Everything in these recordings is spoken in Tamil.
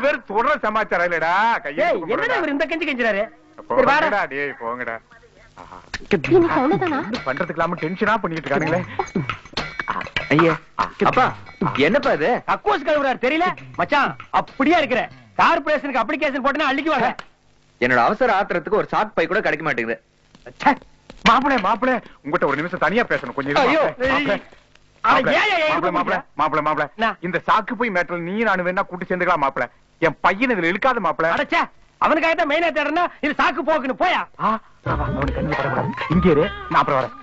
பேரும் தொடர சமாச்சாரம் இல்லடா. இந்த கஞ்சி கஞ்சிறாரு போங்கடா. டேய் போங்கடா. பண்றதுக்கு டென்ஷனா பண்ணிட்டு இருக்கானுங்களே. ஐயா அப்பா என்னப்பா இது? அக்கோஸ் கழுவுறாரு தெரியல மச்சான். அப்படியே இருக்கிற கார்பரேஷனுக்கு அப்ளிகேஷன் போட்டா அள்ளிக்குவாங்க. என்னோட அவசர ஆத்திரத்துக்கு ஒரு சாக் பை கூட கிடைக்க மாட்டேங்குது. மாப்பிள உங்ககிட்ட ஒரு நிமிஷம் தனியா பேசணும். கொஞ்சம் மாப்பிள இந்த சாக்கு போய் மேட்டர் நீ நானு வேணா கூட்டி சேர்ந்துக்கலாம் மாப்பிள. என் பையன் இதுல இழுக்காத மாப்பிள. அடச்சே அவனுக்காக தான் மெயினா தேடனா இது சாக்கு போக்குன்னு போயா. அவனுக்கு கண்ணு படக்கூடாது. இங்க இரு நான் அப்புறம் வரேன்.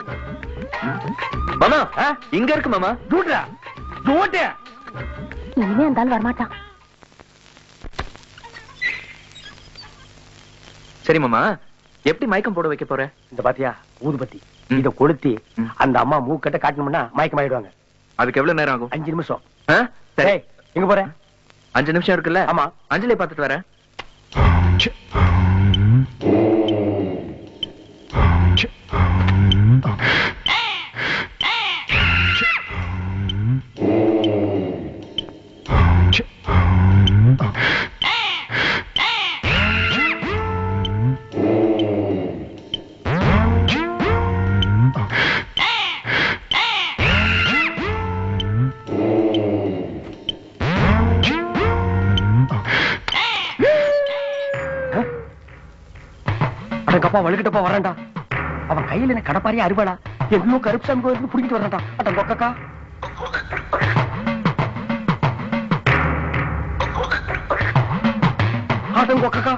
மாமா இங்க இருக்கு மாமா. டூட்ரா டூட் இனிமே அந்த வரமாட்டான். சரி மாமா எப்படி மயக்கம் போட வைக்க போற? இந்த பாத்தியா ஊதுபத்தி இத கொளுத்தி அந்த அம்மா மூக்கட்ட காட்டணும்னா மயக்கம் ஆயிடுவாங்க. அதுக்கு எவ்வளவு நேரம் ஆகும்? 5 நிமிஷம். சரி எங்க போற? 5 நிமிஷம் இருக்குல்ல? ஆமா. அஞ்சலி பாத்துட்டு வரேன். அப்பா வழுக்கிட்டப்பா வரான்டா. அவன் கையில என்ன கடப்பாரியா அறுவாடா. எங்கேயோ கருப்புசாமி கோயிலுக்கு புடிக்கிட்டு வரான்டா. அட்டம் கொக்கக்கா ஆட்டம் கொக்கக்கா.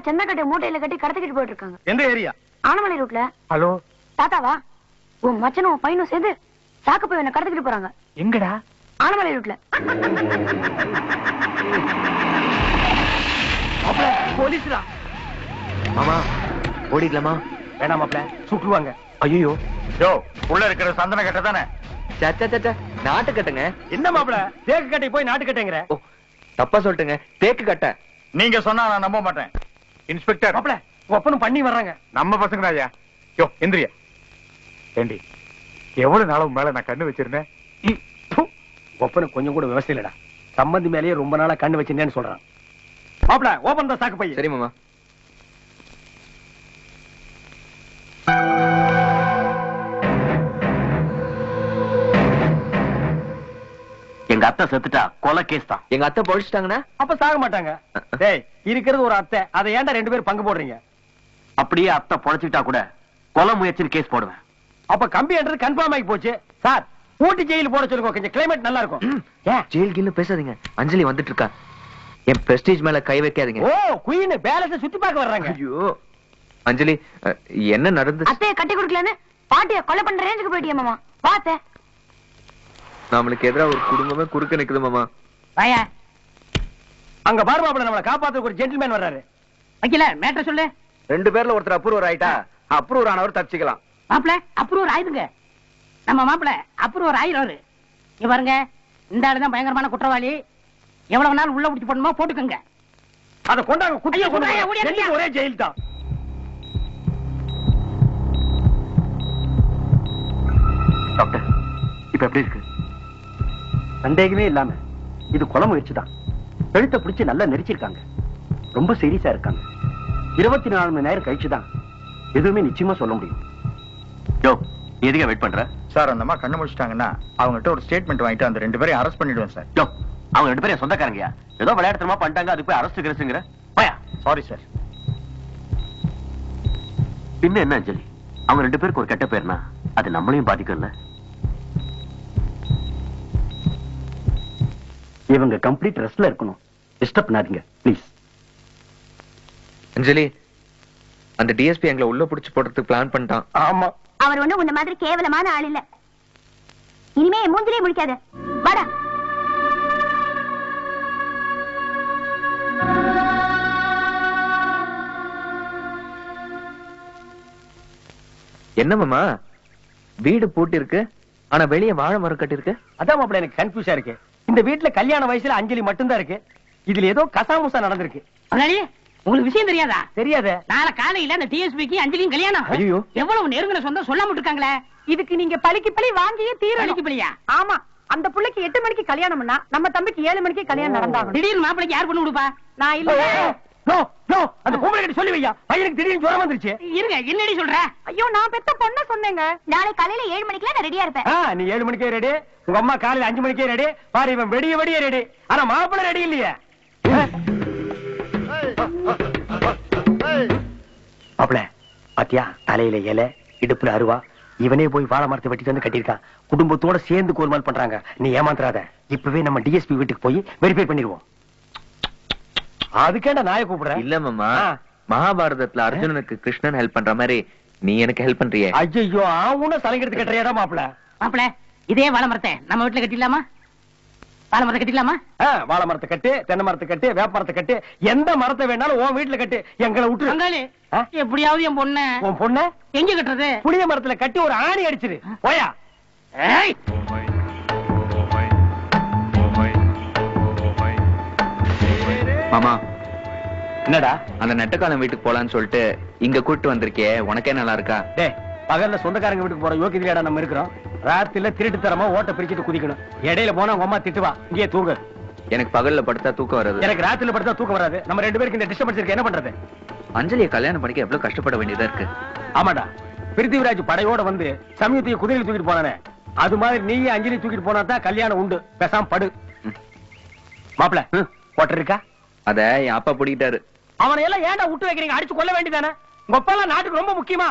சென்னக்கட்டை மூட்டையில கட்டி கடத்திக்கிட்டு போயிட்டு இருக்காங்க. எந்த ஏரியா? ஆனமலை ரூட்ல. ஹலோ தாத்தாவா? உன் மச்சனும் உன் பையனும் சேர்ந்து சாக்கு போய் என்ன கடத்திக்கிட்டு போறாங்க. எங்கடா? ஆனமலை ரூட்ல. போலீஸ்டா. மாமா ஓடிடலாமா? வேணாம் மாப்ள சுட்டுருவாங்க. ஐயோ யோ உள்ள இருக்கிற சந்தன கட்டை தானே? நாட்டு கட்டுங்க. என்ன மாப்ள தேக்கு கட்டை போய் நாட்டு கட்டைங்கற? ஓ தப்பா சொல்லிட்டுங்க. தேக்கு கட்டை. நீங்க சொன்னா நான் நம்ப மாட்டேன். இன்ஸ்பெக்டர் மாப்ள ஒப்பனும் பண்ணி வர்றாங்க. நம்ம பசங்கடா ஐயா. யோ எந்திரியா. ஏண்டி எவ்வளவு நாளும் மேல நான் கண்ணு வச்சிருந்தேன். ஒப்பனுக்கு கொஞ்சம் கூட விவசாயம் இல்லடா. சம்பந்தி மேலேயே ரொம்ப நாளா கண்ணு வச்சிருந்தேன்னு சொல்றான். மாப்ள ஓபன் த சாக்கு பை. சரி மாமா. எங்க அத்தை செத்துட்டா கொலை கேஸ் தான். எங்க அத்தை பொழிச்சிட்டாங்கன்னா அப்ப சாக மாட்டாங்க. டேய் இருக்கிறது ஒரு அத்தை. அதை ஏன்டா 2 பேரும் பங்கு போடுறீங்க? அப்படியே அத்தை பொழைச்சிட்டா கூட கொலை முயற்சின்னு கேஸ் போடுவேன். அப்ப கம்பி என்றது கன்ஃபார்ம் ஆகி போச்சு. சார் ஊட்டி ஜெயில போட சொல்லுங்க. கொஞ்சம் கிளைமேட் நல்லா இருக்கும். ஜெயில் கீழ பேசாதீங்க. அஞ்சலி வந்துட்டு இருக்கா. என் பிரஸ்டீஜ் மேல கை வைக்காதீங்க. ஓ குயின் பேலன்ஸ் சுத்தி பார்க்க வர்றாங்க. ஐயோ அஞ்சலி என்ன நடந்து? அத்தைய கட்டி கொடுக்கலன்னு பாட்டிய கொலை பண்ற ரேஞ்சுக்கு போயிட்டியா மாமா? பாத்தே நம்மளுக்கு எதிரா ஒரு குடும்பமே குறுக்க நிக்குது மாமா. வாயா. அங்க பாரு மாப்ள நம்மள காப்பாத்துறதுக்கு ஒரு ஜென்டில்மேன் வர்றாரு. வைக்கல மேட்டர் சொல்லு. 2 பேர்ல ஒருத்தர் அப்ரூவர் ஆயிட்டா அப்ரூவர் ஆனவர் தப்பிச்சுக்கலாம். மாப்ள அப்ரூவர் ஆயிடுங்க. நம்ம மாப்ள அப்ரூவர் ஆயிடுவாரு. இங்க பாருங்க இந்த ஆளு தான் பயங்கரமான குற்றவாளி. எவ்வளவு நாள் உள்ள பிடிச்சு போடணுமோ போட்டுக்கோங்க. அத கொண்டாங்க. குட்டிய கொண்டாங்க. ஒரே ஜெயில் தான். டாக்டர் இப்ப எப்படி இருக்கு? சந்தேகமே இல்லாம இது கொலை முயற்சி தான். கழுத்தை பிடிச்சு நல்லா நெரிச்சிருக்காங்க. ரொம்ப சீரியஸா இருக்காங்க. 24 மணி நேரம் கழிச்சுதான் எதுவுமே நிச்சயமா சொல்ல முடியும். யோ எதுக்கு வெயிட் பண்ற? சார் அந்த அம்மா கண்ணு முடிச்சிட்டாங்கன்னா அவங்ககிட்ட ஒரு ஸ்டேட்மெண்ட் வாங்கிட்டு அந்த 2 பேரையும் அரெஸ்ட் பண்ணிடுவேன் சார். யோ அவங்க 2 பேரும் சொந்தக்காரங்கயா. ஏதோ விளையாட்டுமா பண்ணிட்டாங்க. அதுக்கு போய் அரெஸ்ட் கிரசுங்கற பயா. Sorry sir. பின்ன என்ன அஞ்சலி? அவங்க 2 பேருக்கு ஒரு கெட்ட பேர்னா அது நம்மளையும் பாதிக்கும்ல. இவங்க கம்ப்ளீட் ரெஸ்ட்ல இருக்கணும். டிஸ்டர்ப் பண்ணாதீங்க ப்ளீஸ். அஞ்சலி அந்த டிஎஸ்பி எங்களை உள்ள புடிச்சு போடுறதுக்கு பிளான் பண்ணிட்டான். ஆமா அவர் ஒண்ணு உன்ன மாதிரி கேவலமான ஆள் இல்ல. இனிமே மூஞ்சிலே முடிக்காத. வாடா. என்ன மாமா வீடு பூட்டி இருக்கு, ஆனா வெளியே வாழை மரம் கட்டி இருக்கு. அதான் மாப்பிள்ள எனக்கு கன்ஃபியூஸா இருக்கு. இந்த வீட்டுல கல்யாண வயசுல அஞ்சலி மட்டும்தான் இருக்கு. இதுல ஏதோ கசாமுசா நடந்திருக்கு. முதலாளி உங்களுக்கு விஷயம் தெரியாதா? தெரியாத. நாளை காலையில அந்த டிஎஸ்பிக்கு அஞ்சலியும் கல்யாணம். ஐயோ. எவ்வளவு நெருங்கின சொந்தம் சொல்லாம இருக்காங்களே. இதுக்கு நீங்க பழிக்கு பழி வாங்கியே தீரணும். பழிக்கு பழியா? ஆமா, அந்த புள்ளைக்கு 8 மணிக்கு கல்யாணம்னா நம்ம தம்பிக்கு 7 மணிக்கு கல்யாணம் நடந்தாங்க. திடீர்னு மாப்பிளைக்கு யார் பண்ணி கொடுப்பா? நான் இல்ல. நோ நோ, அந்த பொம்பளை கிட்ட சொல்லி வையா. பையனுக்கு திடீர்னு ஜுரம் வந்துருச்சு. இருங்க, என்னடி சொல்ற? ஐயோ, நான் பெத்த பொண்ண சொன்னேங்க. நாளை காலையில 7 மணிக்குலாம் நான் ரெடியா இருப்பேன். நீ 7 மணிக்கே ரெடி, உங்க அம்மா காலையில 5 மணிக்கே ரெடி. பாரு இவன் வெடிய வெடிய ரெடி, ஆனா மாப்பிள்ளை ரெடி இல்லையே. மாப்பிள்ள பாத்தியா, தலையில இலை, இடுப்புல அருவா. இவனே போய் வாழை மரத்தை வெட்டிட்டு வந்து கட்டியிருக்கான். குடும்பத்தோட சேர்ந்து கோல்மால் பண்றாங்க. நீ ஏமாத்துறாத. இப்பவே நம்ம டிஎஸ்பி வீட்டுக்கு போய் வெரிஃபை பண்ணிடுவோம். அதுக்கேண்டா நாயை கூப்பிடுற? இல்ல மாமா, மகாபாரதத்துல அர்ஜுனனுக்கு கிருஷ்ணன் ஹெல்ப் பண்ற மாதிரி நீ எனக்கு ஹெல்ப் பண்றியே. ஐயோ, அவனும் சலங்கெடுத்து கட்டுறியாடா மாப்பிள்ள. மாப்பிள, இதே வாழை மரத்தை நம்ம வீட்டுல கட்டிடலாமா? வாழை மரத்தை கட்டிடலாமா? வாழை மரத்தை கட்டு, தென்னை மரத்தை கட்டு, வேப்ப மரத்தை கட்டு, எந்த மரத்தை வேணாலும் உன் வீட்டுல கட்டு. எங்களை விட்டு பங்காளி, எப்படியாவது என் பொண்ண. உன் பொண்ண எங்க கட்டுறது? புளிய மரத்துல கட்டி ஒரு ஆணி அடிச்சிரு. போயா. ஏய், மாமா, என்னடா அந்த நெட்டக்காலம் வீட்டுக்கு போலான்னு சொல்லிட்டு இங்க கூட்டு வந்திருக்கே, உனக்கே நல்லா இருக்கா? டேய், பகல்ல சொந்தக்காரங்க வீட்டுக்கு போற யோகியதையாடா நம்ம இருக்கிறோம். ராத்திரில திருட்டு தரமா ஓட்ட பிரிச்சுட்டு குதிக்கணும். இடையில போனா உங்க அம்மா திட்டுவா. இங்கே தூங்கு. எனக்கு பகல்ல படுத்தா தூக்கம் வராது. எனக்கு ராத்திரில படுத்தா தூக்கம் வராது. நம்ம 2 பேருக்கு இந்த டிஸ்டர்பன்ஸ் இருக்கு. என்ன பண்றது? அஞ்சலியை கல்யாணம் பண்ணிக்க எவ்வளவு கஷ்டப்பட வேண்டியதா இருக்கு. ஆமாடா, பிருத்திவிராஜ் படையோட வந்து சமயத்தையும் குதிரையில தூக்கிட்டு போனானே, அது மாதிரி நீயே அஞ்சலி தூக்கிட்டு போனா தான் கல்யாணம் உண்டு. பேசாம படு. மாப்பிள ஓட்டர் இருக்கா? அத என் அப்பா பிடிக்கிட்டாரு. அவனை எல்லாம் ஏன்டா விட்டு வைக்கிறீங்க? அடிச்சு கொல்ல வேண்டியதானே. உங்க அப்பா எல்லாம் நாட்டுக்கு ரொம்ப முக்கியமா?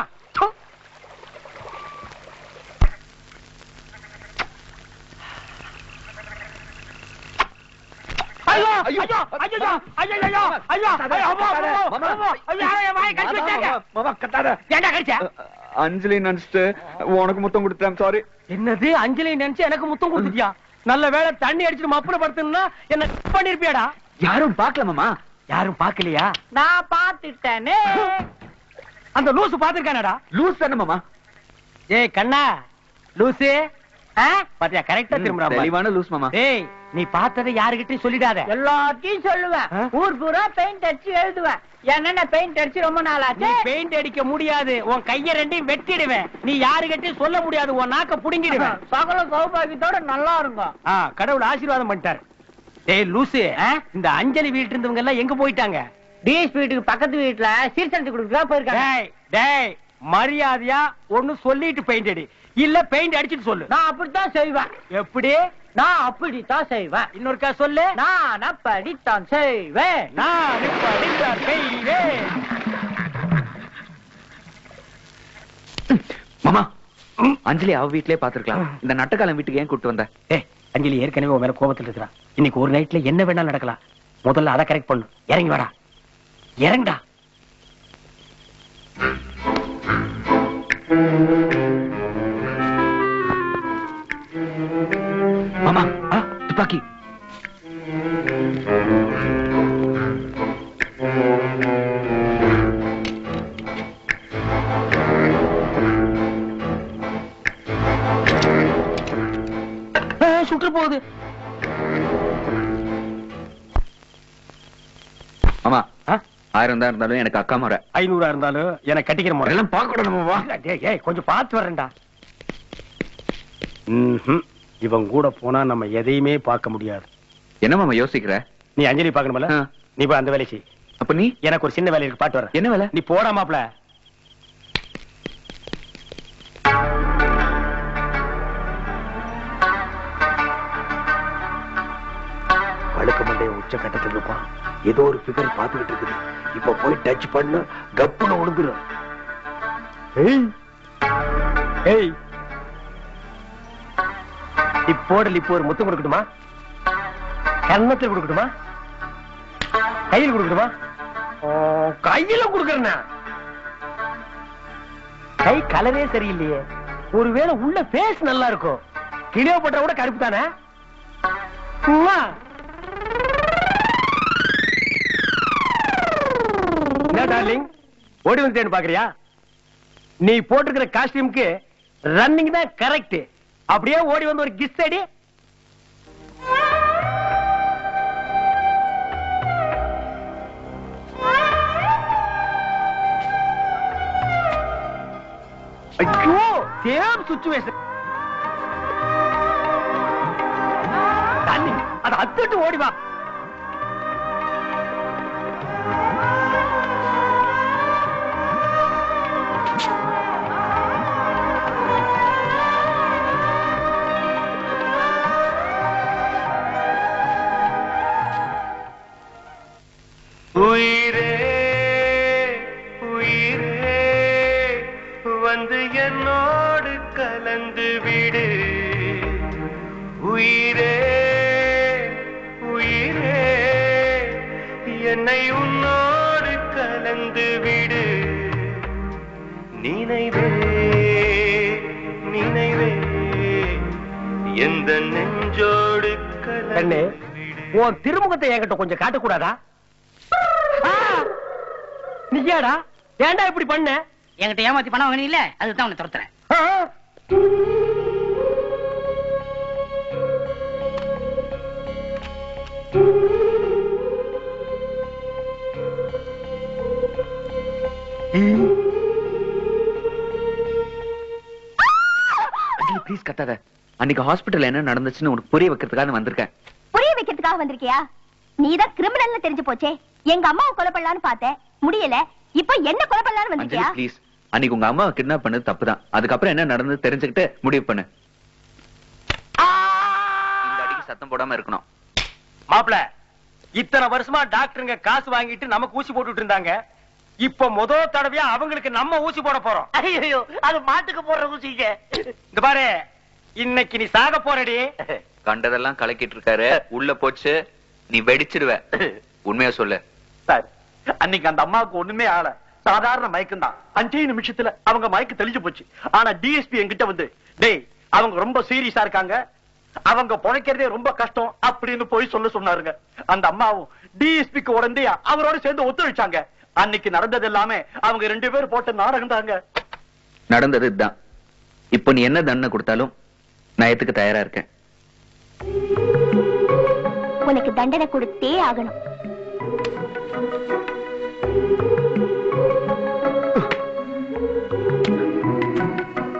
ஐயோ ஐயோ ஐயோ ஐயோ ஐயோ ஐயோ ஐயோ. அஞ்சலி நினைச்சிட்டு உனக்கு முத்தம் கொடுத்தேன். சாரி. என்னது, அஞ்சலி நினைச்சு எனக்கு முத்தம் கொடுத்துட்டியா? நல்ல வேளை தண்ணி அடிச்சுட்டு மப்புல படுத்துனா என்ன பண்ணிருப்பியாடா? யாரும் பாக்கல மாமா. யாரும் பாக்கலையா? நான் பாத்துட்டேனே. அந்த லூசு பாத்துருக்கானடா. லூஸ் தானே மாமா. ஏய் கண்ணா, லூசு. பாத்தியா, கரெக்டா திரும்புறா. தெளிவான லூஸ் மாமா. ஏய், நீ பார்த்ததை யாருகிட்டயும் சொல்லிடாத. எல்லாத்தையும் சொல்லுவேன். ஊர் பூரா பெயிண்ட் அடிச்சு எழுதுவேன். என்ன பெயிண்ட் அடிச்சு ரொம்ப நாள் நீ ஆச்சு. பெயிண்ட் அடிக்க முடியாது. உன் கைய ரெண்டையும் வெட்டிடுவேன். நீ யாருகிட்டயும் சொல்ல முடியாது. உன் நாக்க புடுங்கிடுவேன். சகல சௌபாகியத்தோட நல்லா இருக்கும். கடவுள் ஆசீர்வாதம் பண்ணிட்டாரு. ஏய் லூசு, இந்த அஞ்சலி வீட்டு இருந்தவங்க எல்லாம் எங்க போயிட்டாங்க? டிஎஸ்பி வீட்டுக்கு பக்கத்து வீட்டுல சீர்சனத்து கொடுக்க போயிருக்காங்க. டேய் டேய், மரியாதையா ஒண்ணு சொல்லிட்டு பெயிண்ட் அடி, இல்ல பெயிண்ட் அடிச்சிட்டு சொல்லு. நான் அப்படித்தான் செய்வேன். எப்படி? நான் அப்படித்தான் செய்வேன். இன்னொருக்கா சொல்லு. நான் அப்படித்தான் செய்வேன். நான் இப்படித்தான் செய்வேன். மாமா, அஞ்சலி அவ வீட்லயே பாத்துருக்கலாம். இந்த நட்டக்காலம் வீட்டுக்கு ஏன் கூட்டு வந்த? ஏய், அஞ்சலி ஏற்கனவே உன் மேல கோபத்துல இருக்கிறா. இன்னைக்கு ஒரு நைட்ல என்ன வேணாலும் நடக்கலாம். முதல்ல அதை கரெக்ட் பண்ணு. இறங்கி வாடா. இறங்கடா. மாமா, துப்பாக்கி. சுற்று போகுது. மாமா, 1000 தான் இருந்தாலும் எனக்கு அக்கா முறை. 500 இருந்தாலும் எனக்கு கட்டிக்கிற முறை எல்லாம் பார்க்க. ஏய், கொஞ்சம் பார்த்து வரேன்டா. இவன் கூட போனா நம்ம எதையுமே பார்க்க முடியாது. என்ன மாமா யோசிக்கிற? நீ அஞ்சலி பார்க்கணும்ல, நீ போய் அந்த வேலையை செய். அப்ப நீ? எனக்கு ஒரு சின்ன வேலை இருக்கு, பாட்டு வரேன். என்ன வேலை? நீ போடா மாப்ள. வழுக்க மண்டைய உச்ச கட்டத்தில் இருப்பான். ஏதோ ஒரு பிகர் பார்த்துக்கிட்டு இருக்குது. இப்ப போய் டச் பண்ண கப்புன்னு உழுந்துரும். ஏய், இப்போடல் இப்போ ஒரு முத்தம் கொடுக்கட்டுமா? கன்னத்தில் கொடுக்கட்டுமா? கையில் கொடுக்கட்டுமா? கையில கொடுக்கறேன்னா கை கலரே சரியில்லையே. ஒருவேளை உள்ள பேஸ் நல்லா இருக்கும். கிளியோபட்ரா கூட கருப்பு தானே. என்ன டார்லிங், ஓடி வந்துட்டேன்னு பாக்குறியா? நீ போட்டிருக்கிற காஸ்டியூம்க்கு ரன்னிங் தான் கரெக்ட். அப்படியே ஓடி வந்து ஒரு கிஸ் அடி. ஐயோ சேம் சிச்சுவேஷன். அத அத்துட்டு ஓடி வா. உயிரே உயிரே வந்து என்னோடு கலந்து விடு. உயிரே உயிரே என்னை உன்னோடு கலந்து விடு. நினைவே நினைவே எந்த நெஞ்சோடு கலந்து விடு. உன் திருமுகத்தை என்கிட்ட கொஞ்சம் காட்டக்கூடாதா? நீயாடா ஏன்டா இப்படி பண்ண? என்கிட்ட ஏமாத்தி பணம் வாங்கினீ இல்ல, அதுதான் உன்னை துரத்துறேன். ப்ளீஸ் கத்தாத. அன்னைக்கு ஹாஸ்பிடல்ல என்ன நடந்துச்சுன்னு உனக்கு புரிய வைக்கிறதுக்காக வந்திருக்கேன். புரிய வைக்கிறதுக்காக வந்திருக்கியா? நீதான் கிரிமினல்னு தெரிஞ்சு போச்சே. எங்க அம்மாவை கொலை பண்ணலான்னு பார்த்தேன், முடியல. இப்போ என்ன கொலை பண்ணலான்னு வந்திருக்கியா? அஞ்சலி ப்ளீஸ், அன்னைக்கு உங்க அம்மாவை கிட்னாப் பண்ணது தப்புதான். அதுக்கப்புறம் என்ன நடந்தது தெரிஞ்சுக்கிட்டு முடிவு பண்ணு. இந்த அடிக்கு சத்தம் போடாம இருக்கணும். மாப்ள, இத்தனை வருஷமா டாக்டருங்க காசு வாங்கிட்டு நமக்கு ஊசி போட்டுட்டு இருந்தாங்க. இப்ப முதல் தடவையா அவங்களுக்கு நம்ம ஊசி போட போறோம். ஐயோ, அது மாட்டுக்கு போடுற ஊசிங்க. இந்த பாரு, இன்னைக்கு நீ சாக போறடி. கண்டதெல்லாம் கலக்கிட்டு இருக்காரு. உள்ள போச்சு நீ வெடிச்சிடுவ. உண்மையா சொல்லு. சார், அன்னைக்கு அந்த அம்மாவுக்கு ஒண்ணுமே ஆள. சாதாரண மயக்கம் தான். 5 நிமிஷத்துல அவங்க மயக்கம் தெளிஞ்சு போச்சு. ஆனா டிஎஸ்பி என்கிட்ட வந்து, டேய் அவங்க ரொம்ப சீரியஸா இருக்காங்க, அவங்க பொழைக்கிறதே ரொம்ப கஷ்டம் அப்படின்னு போய் சொல்ல சொன்னாருங்க. அந்த அம்மாவும் டிஎஸ்பிக்கு உடனே அவரோட சேர்ந்து ஒத்துழைச்சாங்க. அன்னைக்கு நடந்தது எல்லாமே அவங்க 2 பேரும் போட்ட நாடகம் தாங்க. நடந்தது இதுதான். இப்போ நீ என்ன தண்டனை கொடுத்தாலும் நான் ஏத்துக்க தயாரா இருக்கேன். உனக்கு தண்டனை கொடுத்தே ஆகணும்.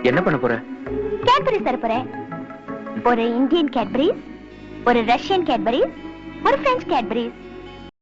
என்ன பண்ண போற? கேட்பரிஸ் தர போறேன். ஒரு இந்தியன் கேட்பரிஸ், ஒரு ரஷ்யன் கேட்பரிஸ், ஒரு பிரெஞ்சு கேட்பரிஸ்.